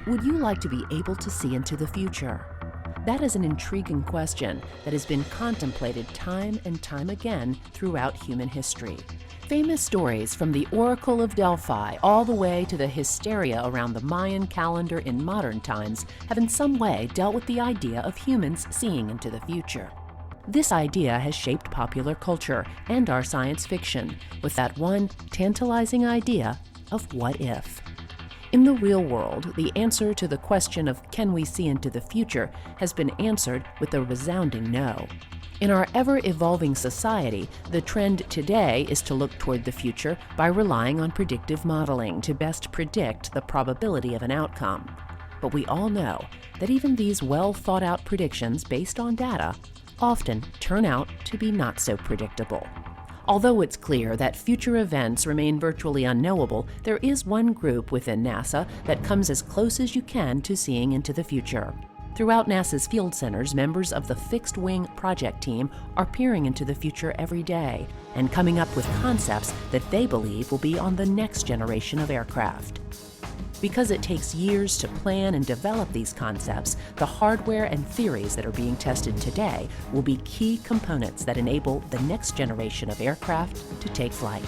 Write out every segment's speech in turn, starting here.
Would you like to be able to see into the future? That is an intriguing question that has been contemplated time and time again throughout human history. Famous stories from the Oracle of Delphi all the way to the hysteria around the Mayan calendar in modern times have in some way dealt with the idea of humans seeing into the future. This idea has shaped popular culture and our science fiction with that one tantalizing idea of what if. In the real world, the answer to the question of can we see into the future has been answered with a resounding no. In our ever-evolving society, the trend today is to look toward the future by relying on predictive modeling to best predict the probability of an outcome. But we all know that even these well-thought-out predictions based on data often turn out to be not so predictable. Although it's clear that future events remain virtually unknowable, there is one group within NASA that comes as close as you can to seeing into the future. Throughout NASA's field centers, members of the Fixed Wing Project team are peering into the future every day and coming up with concepts that they believe will be on the next generation of aircraft. Because it takes years to plan and develop these concepts, the hardware and theories that are being tested today will be key components that enable the next generation of aircraft to take flight.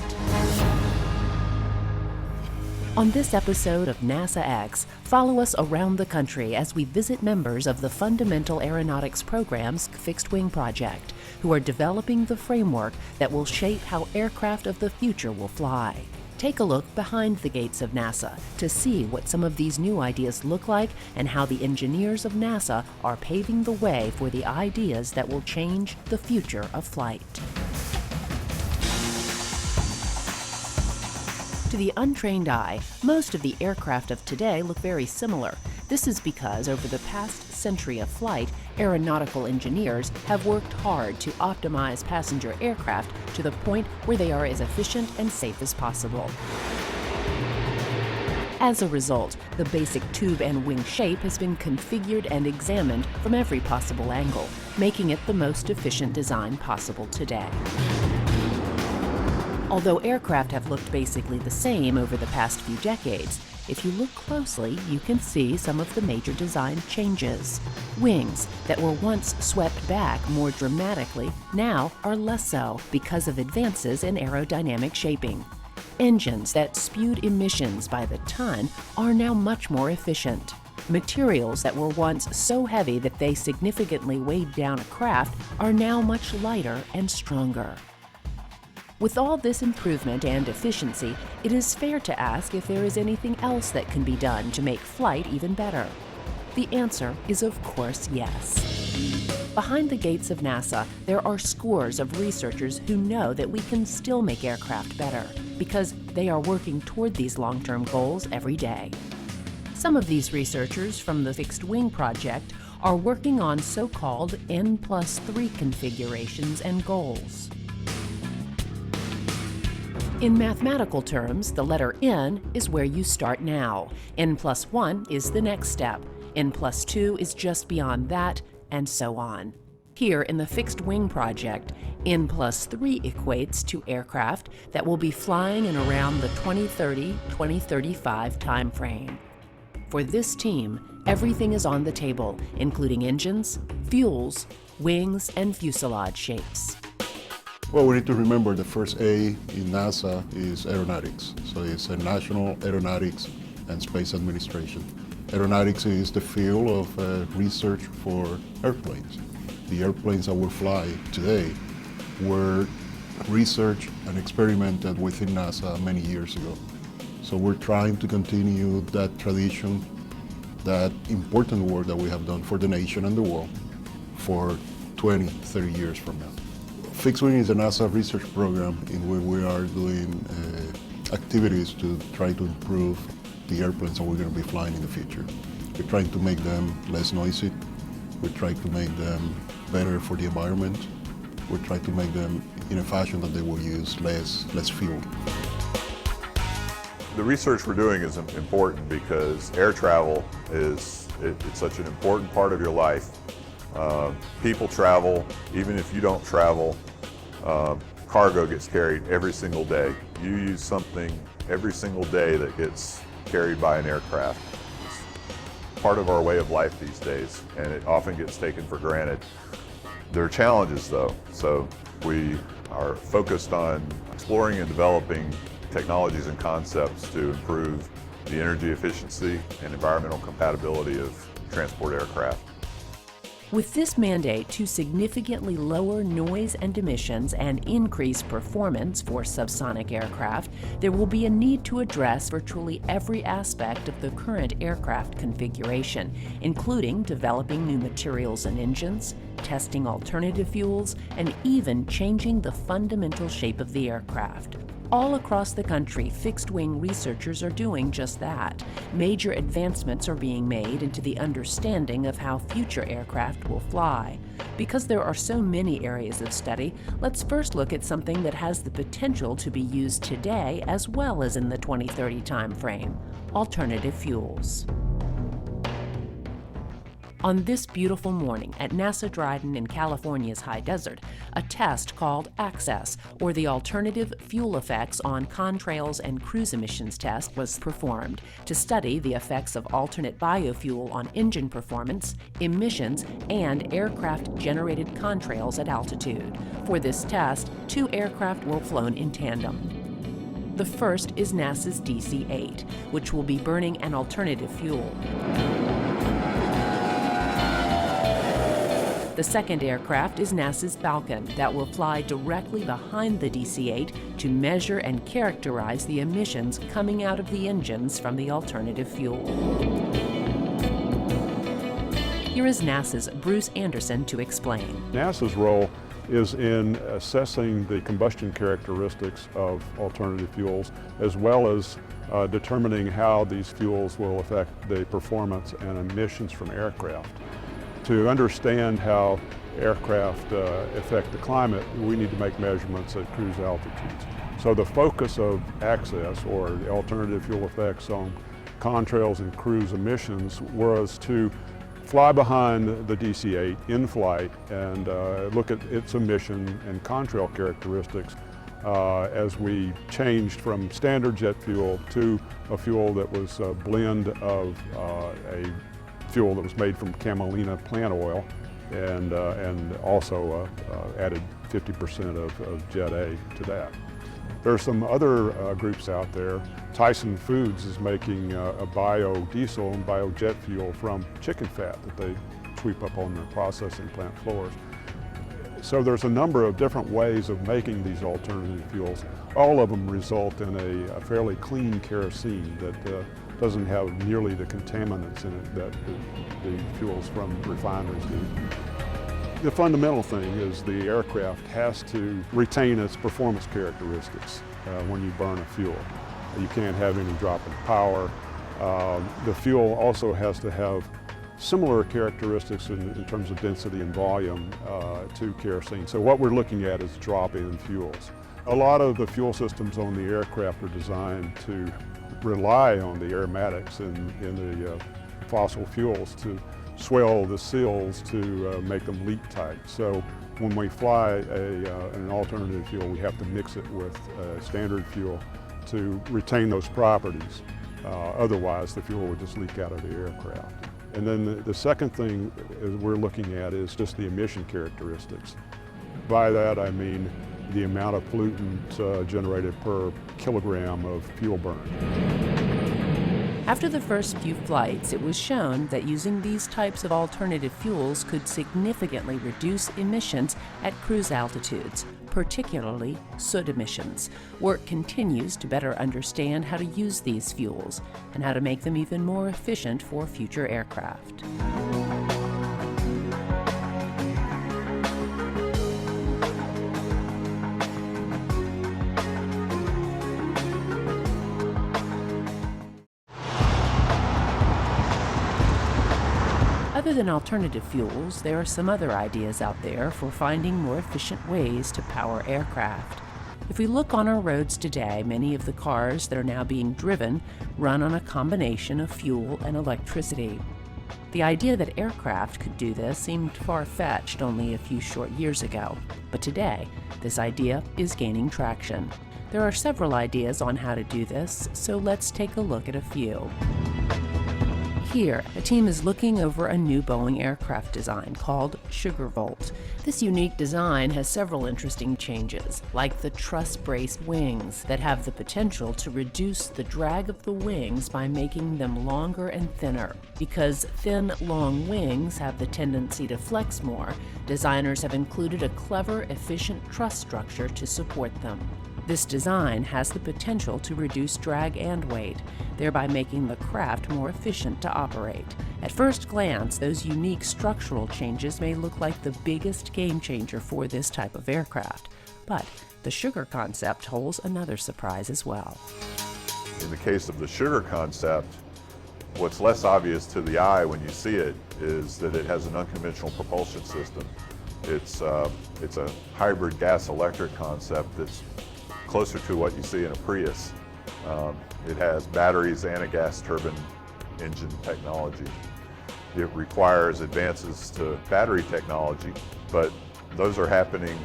On this episode of NASA X, follow us around the country as we visit members of the Fundamental Aeronautics Program's Fixed Wing Project, who are developing the framework that will shape how aircraft of the future will fly. Take a look behind the gates of NASA to see what some of these new ideas look like and how the engineers of NASA are paving the way for the ideas that will change the future of flight. To the untrained eye, most of the aircraft of today look very similar. This is because over the past century of flight, aeronautical engineers have worked hard to optimize passenger aircraft to the point where they are as efficient and safe as possible. As a result, the basic tube and wing shape has been configured and examined from every possible angle, making it the most efficient design possible today. Although aircraft have looked basically the same over the past few decades, if you look closely, you can see some of the major design changes. Wings that were once swept back more dramatically now are less so because of advances in aerodynamic shaping. Engines that spewed emissions by the ton are now much more efficient. Materials that were once so heavy that they significantly weighed down a craft are now much lighter and stronger. With all this improvement and efficiency, it is fair to ask if there is anything else that can be done to make flight even better. The answer is of course yes. Behind the gates of NASA, there are scores of researchers who know that we can still make aircraft better because they are working toward these long-term goals every day. Some of these researchers from the Fixed Wing Project are working on so-called N+3 configurations and goals. In mathematical terms, the letter N is where you start now. N+1 is the next step. N+2 is just beyond that, and so on. Here in the Fixed Wing Project, N+3 equates to aircraft that will be flying in around the 2030-2035 timeframe. For this team, everything is on the table, including engines, fuels, wings, and fuselage shapes. Well, we need to remember the first A in NASA is aeronautics. So it's a National Aeronautics and Space Administration. Aeronautics is the field of research for airplanes. The airplanes that will fly today were researched and experimented within NASA many years ago. So we're trying to continue that tradition, that important work that we have done for the nation and the world for 20, 30 years from now. Fixed Wing is a NASA research program in which we are doing activities to try to improve the airplanes that we're going to be flying in the future. We're trying to make them less noisy. We're trying to make them better for the environment. We're trying to make them in a fashion that they will use less fuel. The research we're doing is important because air travel it's such an important part of your life. People travel, even if you don't travel, cargo gets carried every single day. You use something every single day that gets carried by an aircraft. part of our way of life these days, and it often gets taken for granted. There are challenges though, so we are focused on exploring and developing technologies and concepts to improve the energy efficiency and environmental compatibility of transport aircraft. With this mandate to significantly lower noise and emissions and increase performance for subsonic aircraft, there will be a need to address virtually every aspect of the current aircraft configuration, including developing new materials and engines, testing alternative fuels, and even changing the fundamental shape of the aircraft. All across the country, fixed-wing researchers are doing just that. Major advancements are being made into the understanding of how future aircraft will fly. Because there are so many areas of study, let's first look at something that has the potential to be used today as well as in the 2030 timeframe: alternative fuels. On this beautiful morning at NASA Dryden in California's high desert, a test called ACCESS, or the Alternative Fuel Effects on Contrails and Cruise Emissions test, was performed to study the effects of alternate biofuel on engine performance, emissions, and aircraft-generated contrails at altitude. For this test, 2 aircraft were flown in tandem. The first is NASA's DC-8, which will be burning an alternative fuel. The second aircraft is NASA's Falcon that will fly directly behind the DC-8 to measure and characterize the emissions coming out of the engines from the alternative fuel. Here is NASA's Bruce Anderson to explain. NASA's role is in assessing the combustion characteristics of alternative fuels, as well as determining how these fuels will affect the performance and emissions from aircraft. To understand how aircraft affect the climate, we need to make measurements at cruise altitudes. So the focus of ACCESS, or the alternative fuel effects on contrails and cruise emissions, was to fly behind the DC-8 in flight and look at its emission and contrail characteristics as we changed from standard jet fuel to a fuel that was a blend of a fuel that was made from camelina plant oil, and also added 50% of Jet A to that. There are some other groups out there. Tyson Foods is making a biodiesel and biojet fuel from chicken fat that they sweep up on their processing plant floors. So there's a number of different ways of making these alternative fuels. All of them result in a fairly clean kerosene that doesn't have nearly the contaminants in it that the fuels from refineries do. The fundamental thing is the aircraft has to retain its performance characteristics when you burn a fuel. You can't have any drop in power. The fuel also has to have similar characteristics in terms of density and volume to kerosene. So what we're looking at is drop-in fuels. A lot of the fuel systems on the aircraft are designed to rely on the aromatics in the fossil fuels to swell the seals to make them leak tight. So when we fly an alternative fuel, we have to mix it with standard fuel to retain those properties. Otherwise, the fuel would just leak out of the aircraft. And then the second thing we're looking at is just the emission characteristics. By that I mean the amount of pollutant generated per kilogram of fuel burned. After the first few flights, it was shown that using these types of alternative fuels could significantly reduce emissions at cruise altitudes, particularly soot emissions. Work continues to better understand how to use these fuels and how to make them even more efficient for future aircraft. Other than alternative fuels, there are some other ideas out there for finding more efficient ways to power aircraft. If we look on our roads today, many of the cars that are now being driven run on a combination of fuel and electricity. The idea that aircraft could do this seemed far-fetched only a few short years ago, but today, this idea is gaining traction. There are several ideas on how to do this, so let's take a look at a few. Here, a team is looking over a new Boeing aircraft design called SugarVolt. This unique design has several interesting changes, like the truss-braced wings that have the potential to reduce the drag of the wings by making them longer and thinner. Because thin, long wings have the tendency to flex more, designers have included a clever, efficient truss structure to support them. This design has the potential to reduce drag and weight, thereby making the craft more efficient to operate. At first glance, those unique structural changes may look like the biggest game changer for this type of aircraft, but the Sugar concept holds another surprise as well. In the case of the Sugar concept, what's less obvious to the eye when you see it is that it has an unconventional propulsion system. It's a hybrid gas-electric concept that's closer to what you see in a Prius. It has batteries and a gas turbine engine technology. It requires advances to battery technology, but those are happening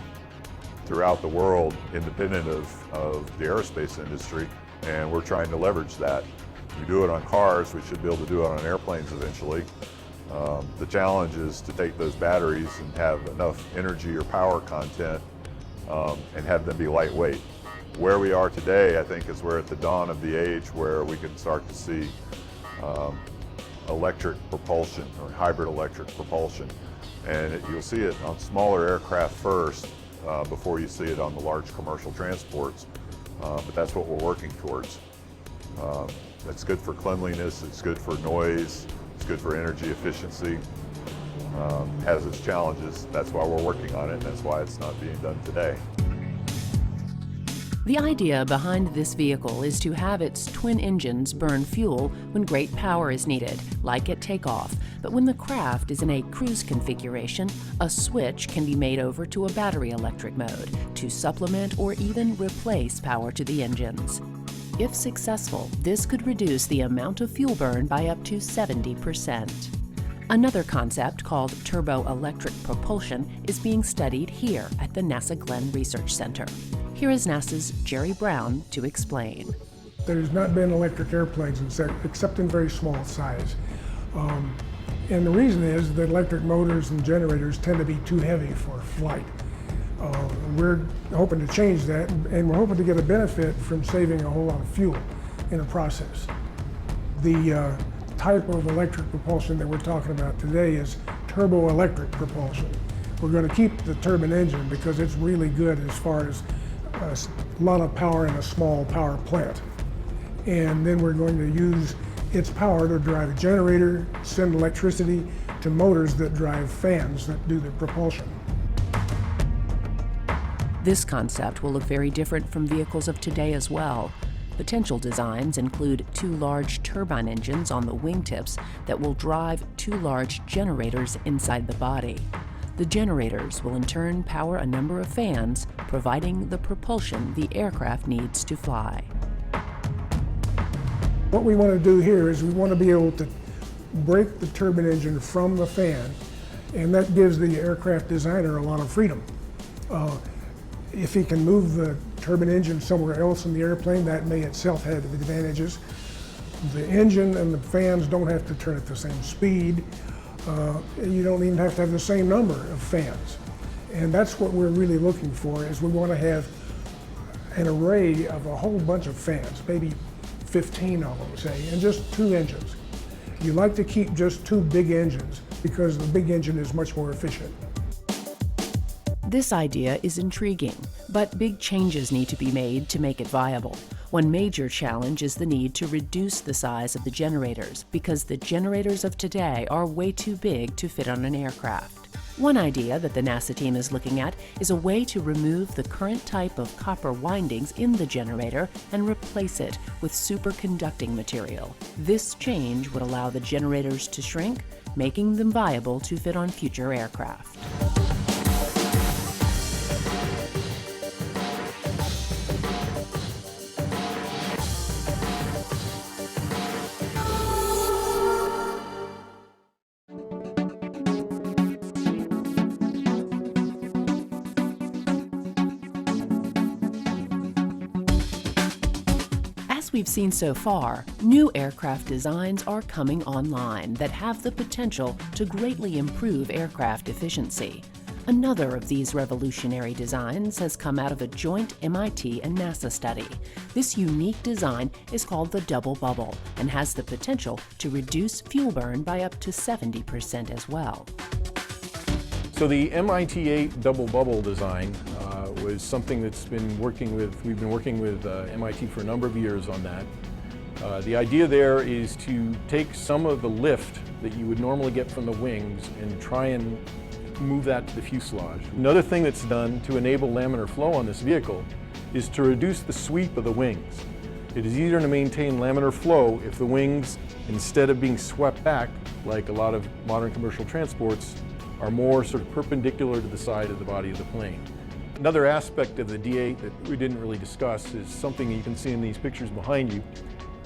throughout the world independent of the aerospace industry, and we're trying to leverage that. We do it on cars, we should be able to do it on airplanes eventually. The challenge is to take those batteries and have enough energy or power content and have them be lightweight. Where we are today, I think, is we're at the dawn of the age where we can start to see electric propulsion or hybrid electric propulsion. And you'll see it on smaller aircraft first before you see it on the large commercial transports. But that's what we're working towards. It's good for cleanliness, it's good for noise, it's good for energy efficiency. Has its challenges. That's why we're working on it, and that's why it's not being done today. The idea behind this vehicle is to have its twin engines burn fuel when great power is needed, like at takeoff. But when the craft is in a cruise configuration, a switch can be made over to a battery electric mode to supplement or even replace power to the engines. If successful, this could reduce the amount of fuel burn by up to 70%. Another concept called turbo-electric propulsion is being studied here at the NASA Glenn Research Center. Here is NASA's Jerry Brown to explain. There's not been electric airplanes except in very small size. And the reason is that electric motors and generators tend to be too heavy for flight. We're hoping to change that, and we're hoping to get a benefit from saving a whole lot of fuel in the process. The type of electric propulsion that we're talking about today is turbo-electric propulsion. We're going to keep the turbine engine because it's really good as far as a lot of power in a small power plant. And then we're going to use its power to drive a generator, send electricity to motors that drive fans that do the propulsion. This concept will look very different from vehicles of today as well. Potential designs include 2 large turbine engines on the wingtips that will drive 2 large generators inside the body. The generators will in turn power a number of fans, providing the propulsion the aircraft needs to fly. What we want to do here is we want to be able to break the turbine engine from the fan, and that gives the aircraft designer a lot of freedom. If he can move the turbine engine somewhere else in the airplane, that may itself have advantages. The engine and the fans don't have to turn at the same speed. You don't even have to have the same number of fans. And that's what we're really looking for, is we want to have an array of a whole bunch of fans, maybe 15 of them, say, and just 2 engines. You like to keep just 2 big engines because the big engine is much more efficient. This idea is intriguing, but big changes need to be made to make it viable. One major challenge is the need to reduce the size of the generators, because the generators of today are way too big to fit on an aircraft. One idea that the NASA team is looking at is a way to remove the current type of copper windings in the generator and replace it with superconducting material. This change would allow the generators to shrink, making them viable to fit on future aircraft. we've seen so far, new aircraft designs are coming online that have the potential to greatly improve aircraft efficiency. Another of these revolutionary designs has come out of a joint MIT and NASA study. This unique design is called the double bubble and has the potential to reduce fuel burn by up to 70% as well. So the MIT-8 double bubble design was something we've been working with MIT for a number of years on that. The idea there is to take some of the lift that you would normally get from the wings and try and move that to the fuselage. Another thing that's done to enable laminar flow on this vehicle is to reduce the sweep of the wings. It is easier to maintain laminar flow if the wings, instead of being swept back like a lot of modern commercial transports, are more sort of perpendicular to the side of the body of the plane. Another aspect of the D8 that we didn't really discuss is something you can see in these pictures behind you.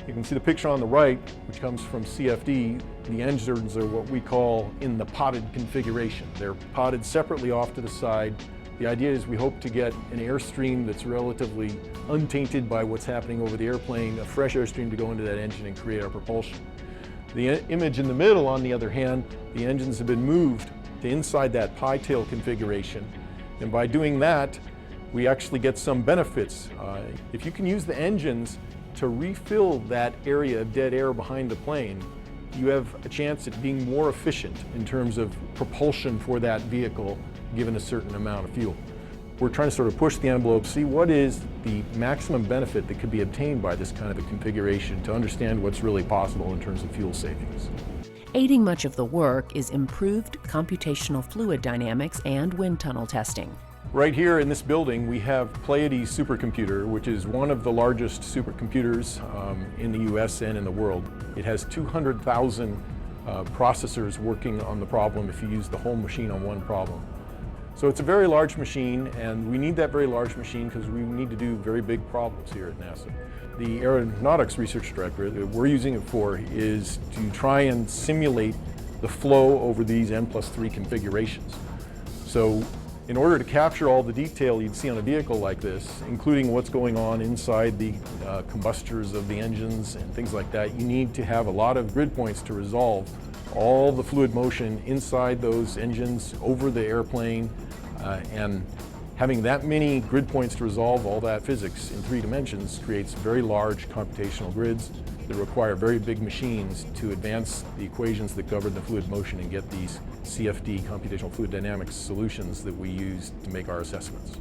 You can see the picture on the right, which comes from CFD. The engines are what we call in the potted configuration. They're potted separately off to the side. The idea is we hope to get an airstream that's relatively untainted by what's happening over the airplane, a fresh airstream to go into that engine and create our propulsion. The image in the middle, on the other hand, the engines have been moved to inside that pie tail configuration. And by doing that, we actually get some benefits. If you can use the engines to refill that area of dead air behind the plane, you have a chance at being more efficient in terms of propulsion for that vehicle given a certain amount of fuel. We're trying to sort of push the envelope, see what is the maximum benefit that could be obtained by this kind of a configuration to understand what's really possible in terms of fuel savings. Aiding much of the work is improved computational fluid dynamics and wind tunnel testing. Right here in this building, we have Pleiades supercomputer, which is one of the largest supercomputers in the US and in the world. It has 200,000 processors working on the problem if you use the whole machine on one problem. So it's a very large machine, and we need that very large machine because we need to do very big problems here at NASA. The Aeronautics Research Directorate that we're using it for is to try and simulate the flow over these N+3 configurations. So in order to capture all the detail you'd see on a vehicle like this, including what's going on inside the combustors of the engines and things like that, you need to have a lot of grid points to resolve all the fluid motion inside those engines, over the airplane, and having that many grid points to resolve all that physics in 3 dimensions creates very large computational grids that require very big machines to advance the equations that govern the fluid motion and get these CFD, computational fluid dynamics solutions that we use to make our assessments.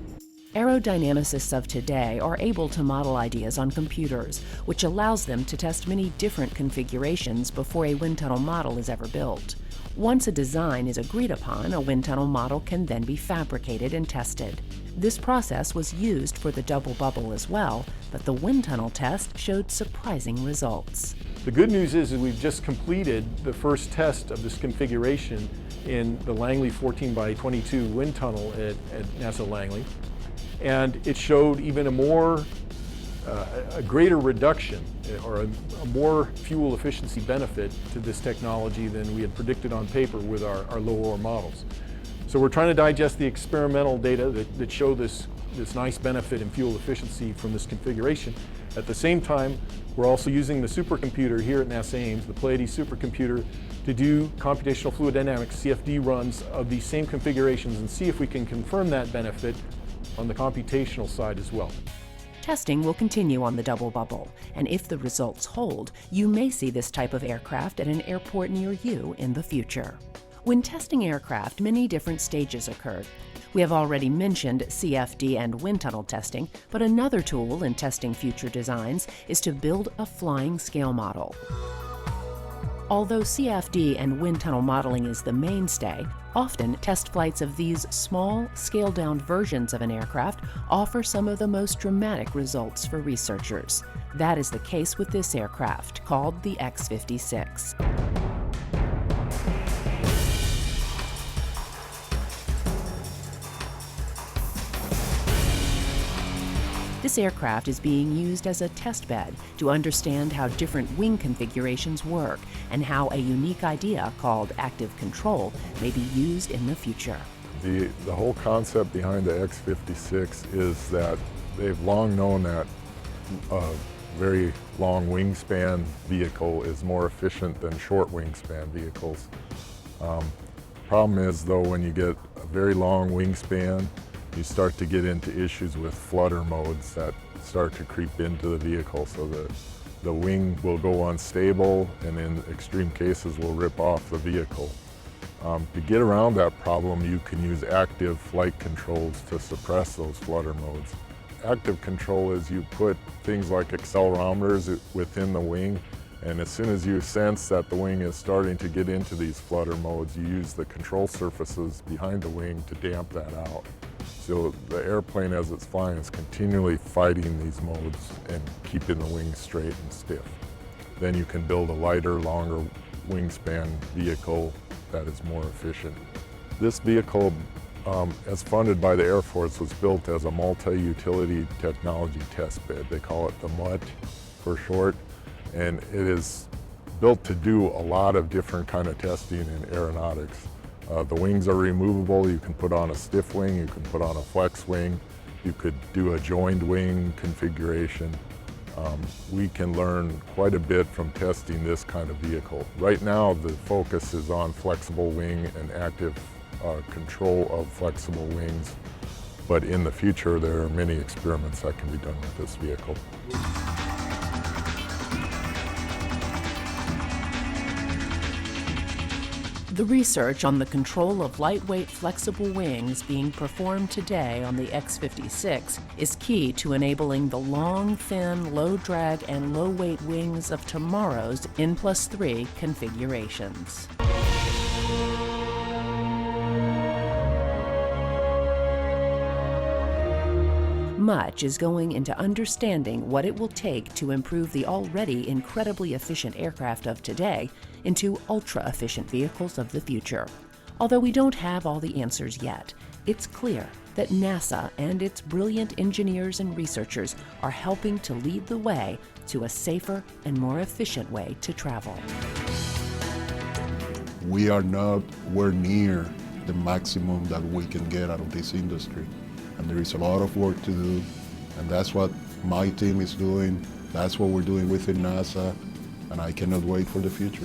Aerodynamicists of today are able to model ideas on computers, which allows them to test many different configurations before a wind tunnel model is ever built. Once a design is agreed upon, a wind tunnel model can then be fabricated and tested. This process was used for the double bubble as well, but the wind tunnel test showed surprising results. The good news is that we've just completed the first test of this configuration in the Langley 14x22 wind tunnel at NASA Langley, and it showed even a greater reduction or a more fuel efficiency benefit to this technology than we had predicted on paper with our low-OR models. So we're trying to digest the experimental data that show this nice benefit in fuel efficiency from this configuration. At the same time, we're also using the supercomputer here at NASA Ames, the Pleiades supercomputer, to do computational fluid dynamics CFD runs of these same configurations and see if we can confirm that benefit on the computational side as well. Testing will continue on the double bubble, and if the results hold, you may see this type of aircraft at an airport near you in the future. When testing aircraft, many different stages occurred. We have already mentioned CFD and wind tunnel testing, but another tool in testing future designs is to build a flying scale model. Although CFD and wind tunnel modeling is the mainstay, often test flights of these small, scaled-down versions of an aircraft offer some of the most dramatic results for researchers. That is the case with this aircraft, called the X-56. This aircraft is being used as a test bed to understand how different wing configurations work and how a unique idea called active control may be used in the future. The whole concept behind the X-56 is that they've long known that very long wingspan vehicle is more efficient than short wingspan vehicles. Problem is though, when you get a very long wingspan, you start to get into issues with flutter modes that start to creep into the vehicle, so that the wing will go unstable and in extreme cases will rip off the vehicle. To get around that problem, you can use active flight controls to suppress those flutter modes. Active control is you put things like accelerometers within the wing, and as soon as you sense that the wing is starting to get into these flutter modes, you use the control surfaces behind the wing to damp that out. So the airplane, as it's flying, is continually fighting these modes and keeping the wing straight and stiff. Then you can build a lighter, longer wingspan vehicle that is more efficient. This vehicle, as funded by the Air Force, was built as a multi-utility technology test bed. They call it the MUT for short, and it is built to do a lot of different kind of testing in aeronautics. The wings are removable. You can put on a stiff wing, you can put on a flex wing, you could do a joined wing configuration. We can learn quite a bit from testing this kind of vehicle. Right now, the focus is on flexible wing and active control of flexible wings, but in the future, there are many experiments that can be done with this vehicle. The research on the control of lightweight, flexible wings being performed today on the X-56 is key to enabling the long, thin, low-drag, and low-weight wings of tomorrow's N+3 configurations. Much is going into understanding what it will take to improve the already incredibly efficient aircraft of today into ultra-efficient vehicles of the future. Although we don't have all the answers yet, it's clear that NASA and its brilliant engineers and researchers are helping to lead the way to a safer and more efficient way to travel. We are nowhere near the maximum that we can get out of this industry. And there is a lot of work to do, and that's what my team is doing. That's what we're doing within NASA, and I cannot wait for the future.